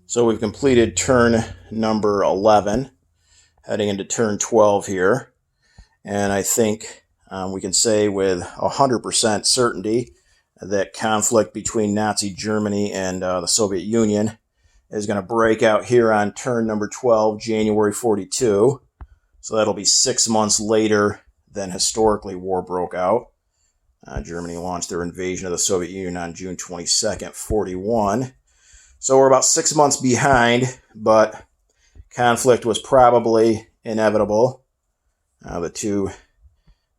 So we've completed turn number 11, heading into turn 12 here. And I think we can say with 100% certainty that conflict between Nazi Germany and the Soviet Union is going to break out here on turn number 12, January 42. So that'll be 6 months later than historically war broke out. Germany launched their invasion of the Soviet Union on June 22nd, 41. So we're about 6 months behind, but conflict was probably inevitable. The two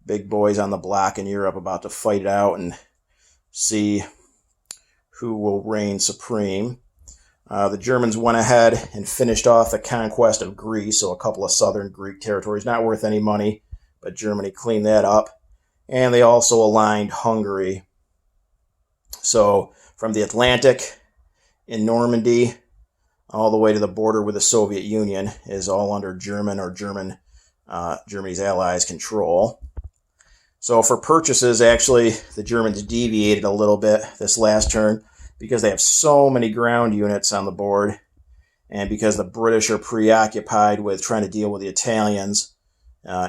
big boys on the block in Europe about to fight it out and see who will reign supreme. The Germans went ahead and finished off the conquest of Greece, so a couple of southern Greek territories, not worth any money, but Germany cleaned that up. And they also aligned Hungary. So from the Atlantic in Normandy all the way to the border with the Soviet Union is all under Germany's allies' control. So for purchases, actually, the Germans deviated a little bit this last turn because they have so many ground units on the board, and because the British are preoccupied with trying to deal with the Italians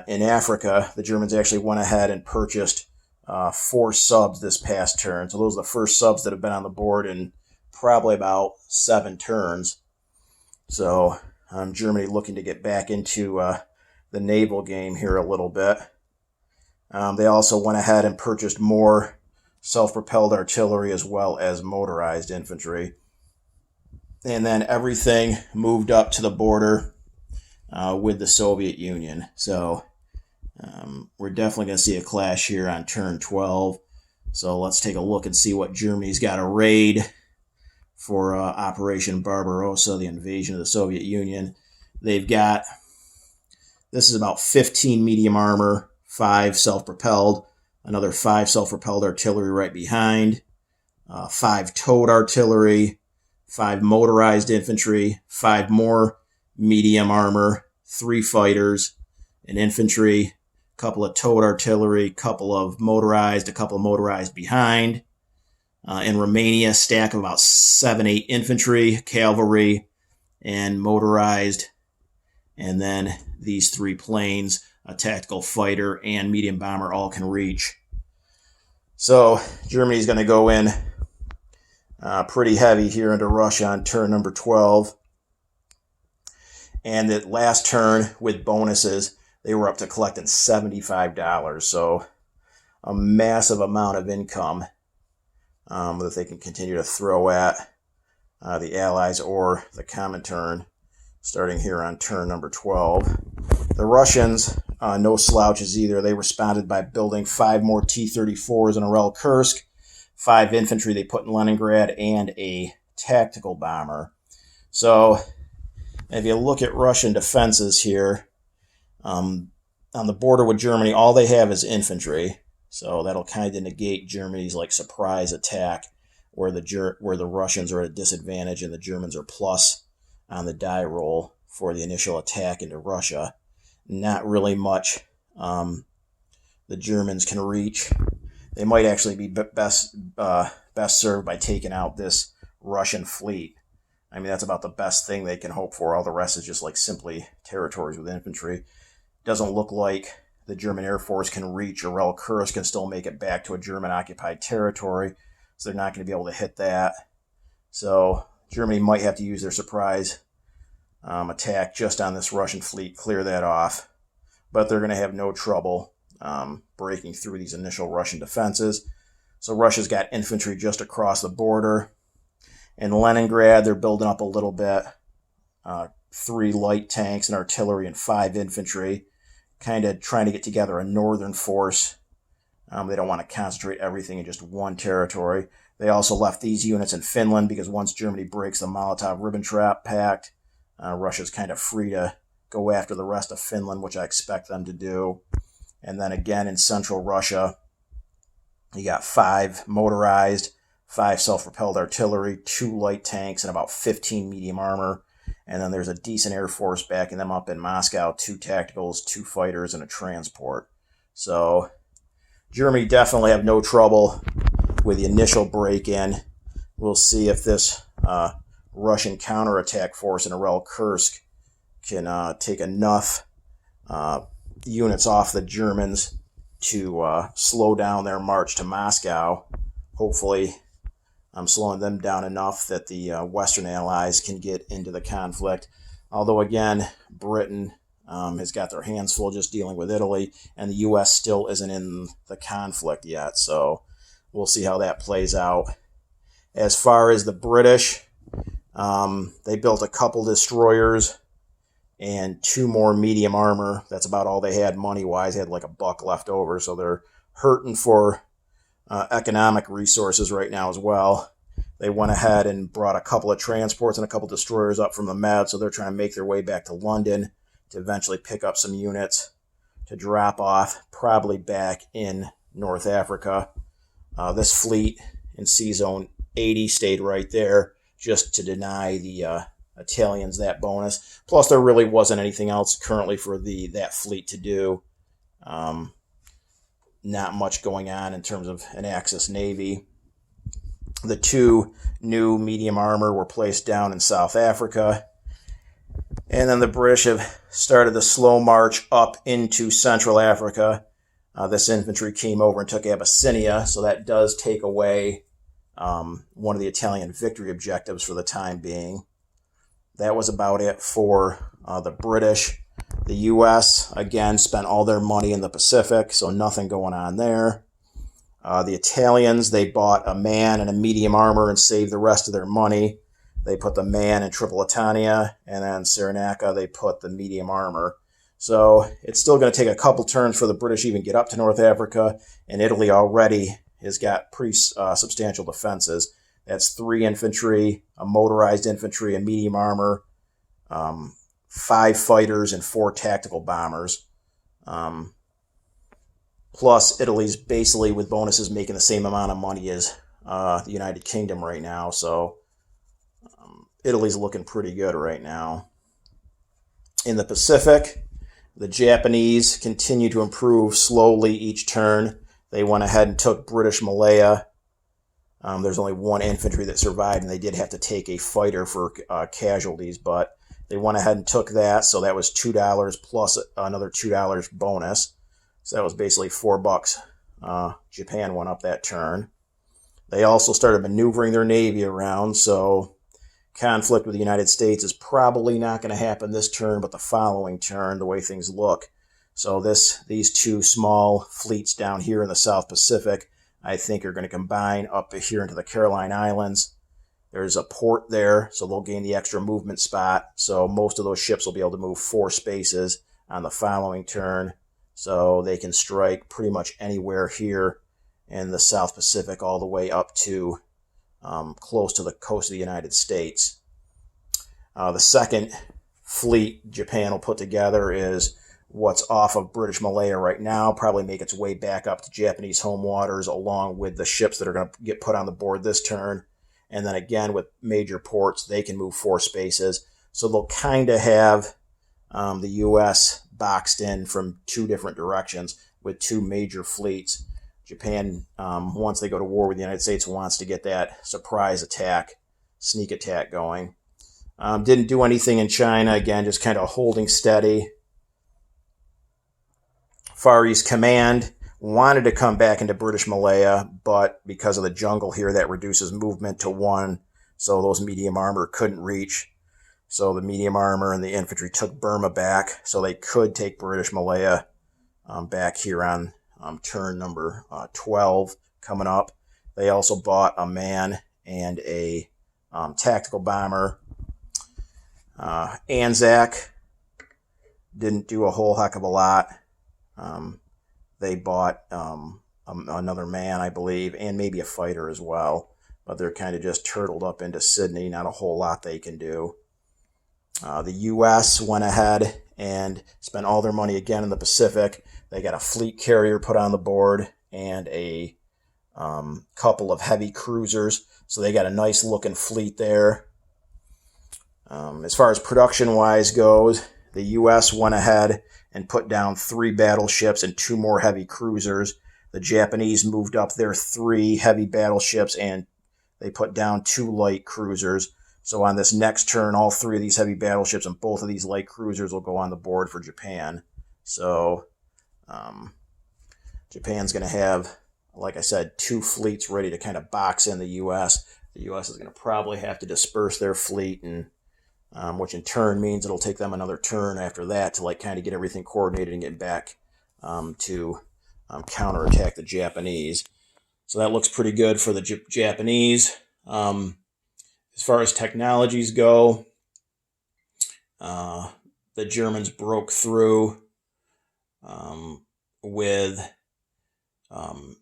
in Africa. The Germans actually went ahead and purchased 4 subs this past turn. So those are the first subs that have been on the board in probably about 7 turns. So Germany looking to get back into the naval game here a little bit. They also went ahead and purchased more self-propelled artillery as well as motorized infantry. And then everything moved up to the border with the Soviet Union. So we're definitely going to see a clash here on turn 12. So let's take a look and see what Germany's got arrayed for Operation Barbarossa, the invasion of the Soviet Union. They've got, this is about 15 medium armor, 5 self-propelled, another 5 self-propelled artillery right behind, 5 towed artillery, 5 motorized infantry, 5 more medium armor, 3 fighters, an infantry, a couple of towed artillery, a couple of motorized behind. In Romania, stack of about 7-8 infantry, cavalry, and motorized. And then these 3 planes, a tactical fighter and medium bomber, all can reach. So Germany's going to go in pretty heavy here into Russia on turn number 12. And that last turn with bonuses, they were up to collecting $75. So a massive amount of income that they can continue to throw at the Allies or the Comintern starting here on turn number 12. The Russians, no slouches either. They responded by building 5 more T-34s in Kursk, 5 infantry they put in Leningrad, and a tactical bomber. So if you look at Russian defenses here, on the border with Germany, all they have is infantry. So that'll kind of negate Germany's surprise attack, where the Russians are at a disadvantage and the Germans are plus on the die roll for the initial attack into Russia. Not really much the Germans can reach. They might actually be best served by taking out this Russian fleet. I mean, that's about the best thing they can hope for. All the rest is just simply territories with infantry. Doesn't look like the German Air Force can reach Kursk and still make it back to a German-occupied territory, so they're not going to be able to hit that. So Germany might have to use their surprise attack just on this Russian fleet, clear that off. But they're going to have no trouble breaking through these initial Russian defenses. So Russia's got infantry just across the border. In Leningrad, they're building up a little bit. 3 light tanks and artillery and 5 infantry, kind of trying to get together a northern force. They don't want to concentrate everything in just one territory. They also left these units in Finland because once Germany breaks the Molotov-Ribbentrop Pact, Russia's kind of free to go after the rest of Finland, which I expect them to do. And then again in central Russia, you got 5 motorized, 5 self-propelled artillery, 2 light tanks, and about 15 medium armor. And then there's a decent Air Force backing them up in Moscow, 2 tacticals, 2 fighters, and a transport. So Germany definitely have no trouble with the initial break-in. We'll see if this Russian counterattack force in Arel Kursk can take enough units off the Germans to slow down their march to Moscow. Hopefully, I'm slowing them down enough that the Western Allies can get into the conflict. Although, again, Britain has got their hands full just dealing with Italy, and the U.S. still isn't in the conflict yet. So we'll see how that plays out. As far as the British, they built a couple destroyers and 2 more medium armor. That's about all they had money-wise. They had like $1 left over, so they're hurting for economic resources right now as well. They went ahead and brought a couple of transports and a couple of destroyers up from the Med, so they're trying to make their way back to London to eventually pick up some units to drop off, probably back in North Africa. This fleet in Sea Zone 80 stayed right there just to deny the Italians that bonus. Plus, there really wasn't anything else currently for that fleet to do. Not much going on in terms of an Axis Navy. The 2 new medium armor were placed down in South Africa. And then the British have started the slow march up into Central Africa. This infantry came over and took Abyssinia, so that does take away one of the Italian victory objectives for the time being. That was about it for the British. The U.S., again, spent all their money in the Pacific, so nothing going on there. The Italians, they bought a man and a medium armor and saved the rest of their money. They put the man in Tripolitania, and then Cyrenaica, they put the medium armor. So it's still going to take a couple turns for the British even get up to North Africa, and Italy already has got pretty substantial defenses. That's 3 infantry, a motorized infantry, a medium armor, 5 fighters, and 4 tactical bombers. Plus, Italy's basically, with bonuses, making the same amount of money as the United Kingdom right now. So Italy's looking pretty good right now. In the Pacific, the Japanese continue to improve slowly each turn. They went ahead and took British Malaya. There's only 1 infantry that survived, and they did have to take a fighter for casualties, but they went ahead and took that, so that was $2 plus another $2 bonus. So that was basically $4. Japan went up that turn. They also started maneuvering their navy around, so conflict with the United States is probably not going to happen this turn, but the following turn, the way things look. So these 2 small fleets down here in the South Pacific, I think, are going to combine up here into the Caroline Islands. There's a port there, so they'll gain the extra movement spot. So most of those ships will be able to move 4 spaces on the following turn. So they can strike pretty much anywhere here in the South Pacific all the way up to close to the coast of the United States. The second fleet Japan will put together is what's off of British Malaya right now, probably make its way back up to Japanese home waters along with the ships that are going to get put on the board this turn. And then again, with major ports, they can move 4 spaces. So they'll kind of have the U.S. boxed in from 2 different directions with 2 major fleets. Japan, once they go to war with the United States, wants to get that surprise attack, sneak attack going. Didn't do anything in China. Again, just kind of holding steady. Far East Command wanted to come back into British Malaya, but because of the jungle here, that reduces movement to 1, so those medium armor couldn't reach. So the medium armor and the infantry took Burma back, so they could take British Malaya back here on turn number 12 coming up. They also bought a man and a tactical bomber. Anzac didn't do a whole heck of a lot. They bought another man, I believe, and maybe a fighter as well. But they're kind of just turtled up into Sydney. Not a whole lot they can do. The U.S. went ahead and spent all their money again in the Pacific. They got a fleet carrier put on the board and a couple of heavy cruisers. So they got a nice looking fleet there. As far as production-wise goes, the U.S. went ahead and put down 3 battleships and 2 more heavy cruisers. The Japanese moved up their 3 heavy battleships and they put down 2 light cruisers. So on this next turn, all 3 of these heavy battleships and both of these light cruisers will go on the board for Japan. So Japan's going to have, like I said, 2 fleets ready to kind of box in the U.S. The U.S. is going to probably have to disperse their fleet, and which in turn means it'll take them another turn after that to like kind of get everything coordinated and get back to counterattack the Japanese. So that looks pretty good for the Japanese. As far as technologies go, the Germans broke through with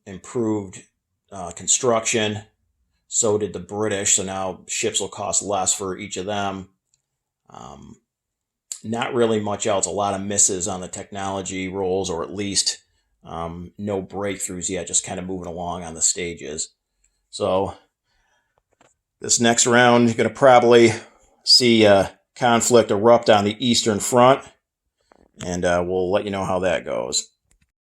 improved construction. So did the British. So now ships will cost less for each of them. Not really much else. A lot of misses on the technology rolls, or at least no breakthroughs yet, just kind of moving along on the stages. So this next round, you're going to probably see a conflict erupt on the Eastern Front, and we'll let you know how that goes.